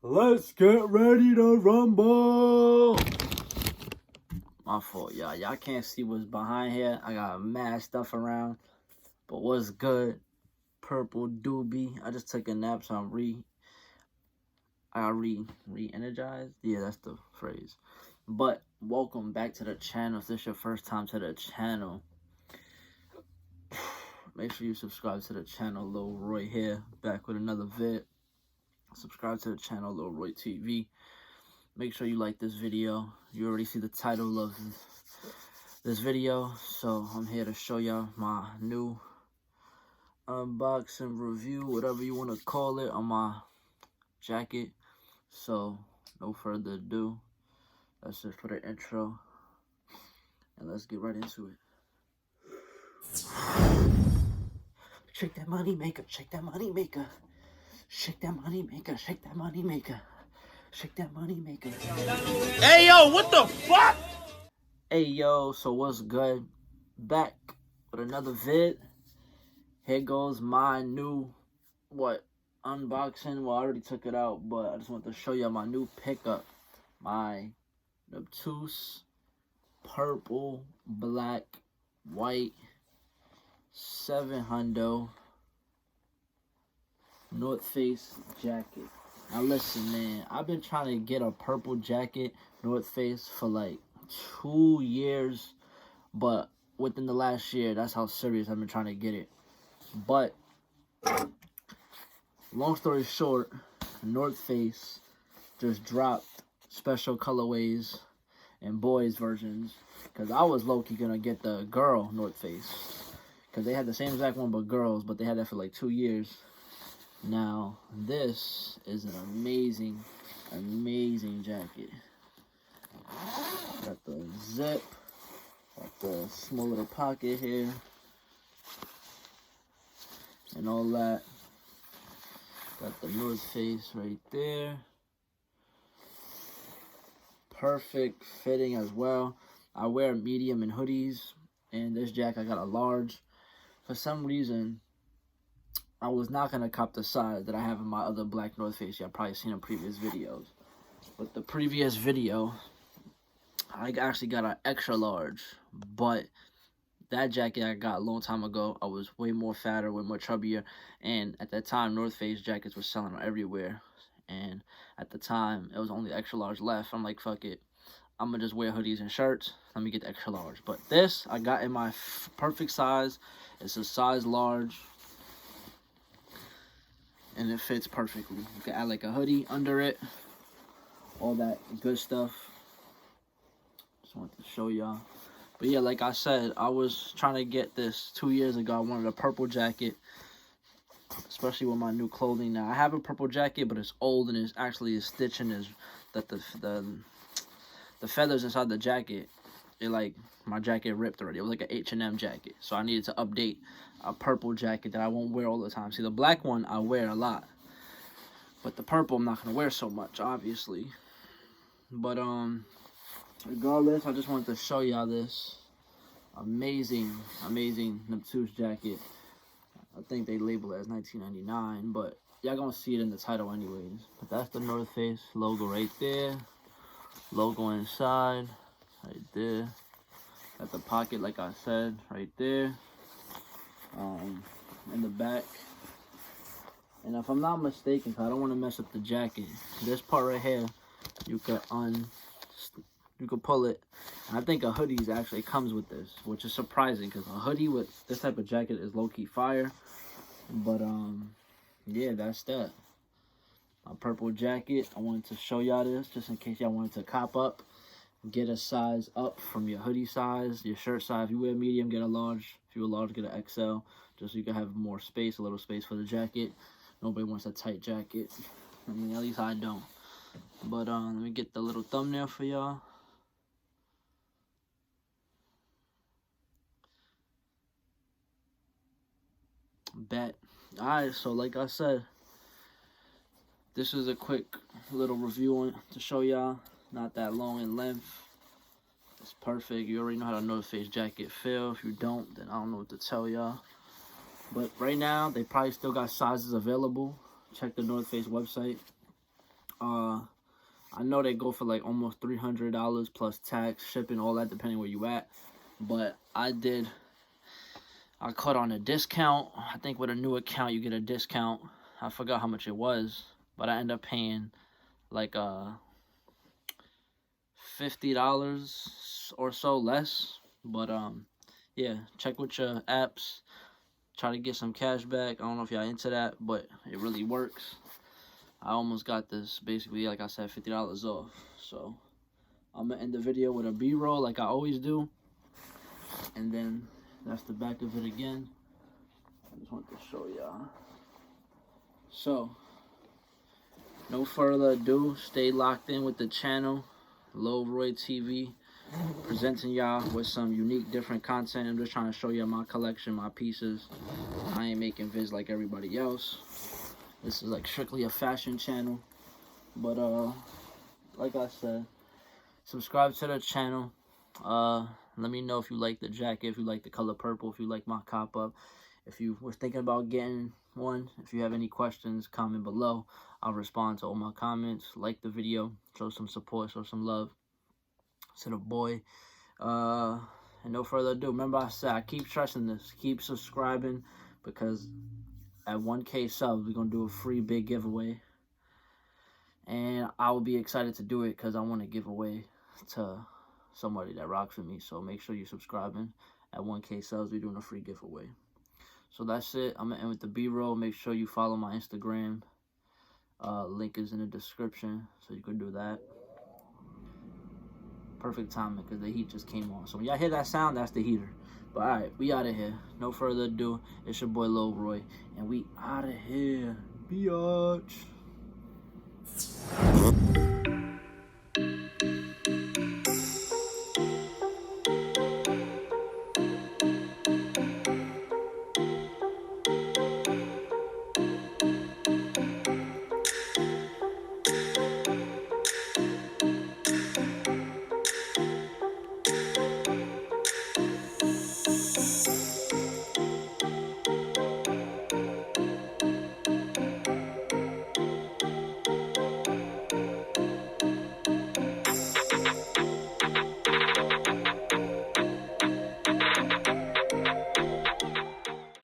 Let's get ready to rumble. My fault, y'all. Y'all can't see what's behind here. I got mad stuff around. But what's good? Purple doobie. I just took a nap, so I'm re-energized. Yeah, that's the phrase. But welcome back to the channel. If this is your first time to the channel, make sure you subscribe to the channel. Lil Roy here, back with another vid. Subscribe to the channel, Lil Roy TV. Make sure you like this video. You already see the title of this video, so I'm here to show y'all my new unboxing review, whatever you want to call it, on my jacket. So no further ado, that's it for the intro, and let's get right into it. Shake that money maker, shake that money maker, shake that money maker, shake that money maker, shake that money maker. Hey yo, what the fuck? Hey yo, so what's good? Back with another vid. Here goes my new unboxing. Well, I already took it out, but I just want to show you my new pickup. My Nuptse purple, black, white 700 North Face jacket. Now listen, man, I've been trying to get a purple jacket North Face for like 2 years, but within the last year, that's how serious I've been trying to get it. But long story short, North Face just dropped special colorways and boys versions, because I was low-key gonna get the girl North Face, because they had the same exact one but girls, but they had that for like 2 years. Now this is an amazing jacket. Got the zip, got the small little pocket here, and all that. Got the North Face right there. Perfect fitting as well. I wear medium in hoodies, and this jacket I got a large. For some reason, I was not gonna cop the size that I have in my other black North Face. Y'all probably seen in previous videos. But the previous video, I actually got an extra large, but that jacket I got a long time ago, I was way more fatter, way more chubbier, and at that time, North Face jackets were selling everywhere, and at the time, it was only extra large left. I'm like, fuck it, I'm gonna just wear hoodies and shirts, let me get the extra large. But this, I got in my perfect size. It's a size large, and it fits perfectly. You can add like a hoodie under it, all that good stuff. Just wanted to show y'all. But yeah, like I said, I was trying to get this 2 years ago. I wanted a purple jacket, especially with my new clothing. Now I have a purple jacket, but it's old, and it's actually a stitching is that the feathers inside the jacket, my jacket ripped already. It was like an H&M jacket, so I needed to update a purple jacket that I won't wear all the time. See, the black one I wear a lot, but the purple I'm not gonna wear so much, obviously. But regardless, I just wanted to show y'all this amazing Nuptse jacket. I think they label it as $19.99, but y'all gonna see it in the title anyways. But that's the North Face logo right there. Logo inside, right there. Got the pocket, like I said, right there. In the back. And if I'm not mistaken, 'cause I don't want to mess up the jacket, this part right here, you could pull it. And I think a hoodie actually comes with this, which is surprising, because a hoodie with this type of jacket is low-key fire. But yeah, that's that. My purple jacket. I wanted to show y'all this just in case y'all wanted to cop up, get a size up from your hoodie size, your shirt size. If you wear medium, get a large. If you're a large, get an XL, just so you can have more space, a little space for the jacket. Nobody wants a tight jacket. I mean, at least I don't. But let me get the little thumbnail for y'all. Bet. Alright, so like I said, this is a quick little review on to show y'all. Not that long in length. It's perfect. You already know how the North Face jacket feel. If you don't, then I don't know what to tell y'all. But right now, they probably still got sizes available. Check the North Face website. I know they go for like almost $300 plus tax, shipping, all that, depending where you at. But I caught on a discount. I think with a new account you get a discount. I forgot how much it was, but I ended up paying like $50 or so less. But yeah, check with your apps. Try to get some cash back. I don't know if y'all into that, but it really works. I almost got this, basically, like I said, $50 off. So I'm gonna end the video with a B-roll like I always do, and then that's the back of it again. I just want to show y'all. So no further ado, stay locked in with the channel, Lil Roy TV, presenting y'all with some unique, different content. I'm just trying to show you my collection, my pieces. I ain't making vids like everybody else. This is like strictly a fashion channel. But like I said, subscribe to the channel. Let me know if you like the jacket, if you like the color purple, if you like my cop up, if you were thinking about getting one. If you have any questions, comment below. I'll respond to all my comments. Like the video, show some support, show some love to the boy. And no further ado, remember I said, I keep stressing this, keep subscribing, because at 1K subs we're gonna do a free big giveaway, and I will be excited to do it because I want to give away to somebody that rocks with me. So make sure you're subscribing. At 1K subs we're doing a free giveaway. So that's it. I'm gonna end with the B-roll. Make sure you follow my Instagram. Link is in the description, so you can do that. Perfect timing because the heat just came on. So when y'all hear that sound, that's the heater. But alright, we out of here. No further ado. It's your boy Lil Roy, and we out of here. Biatch.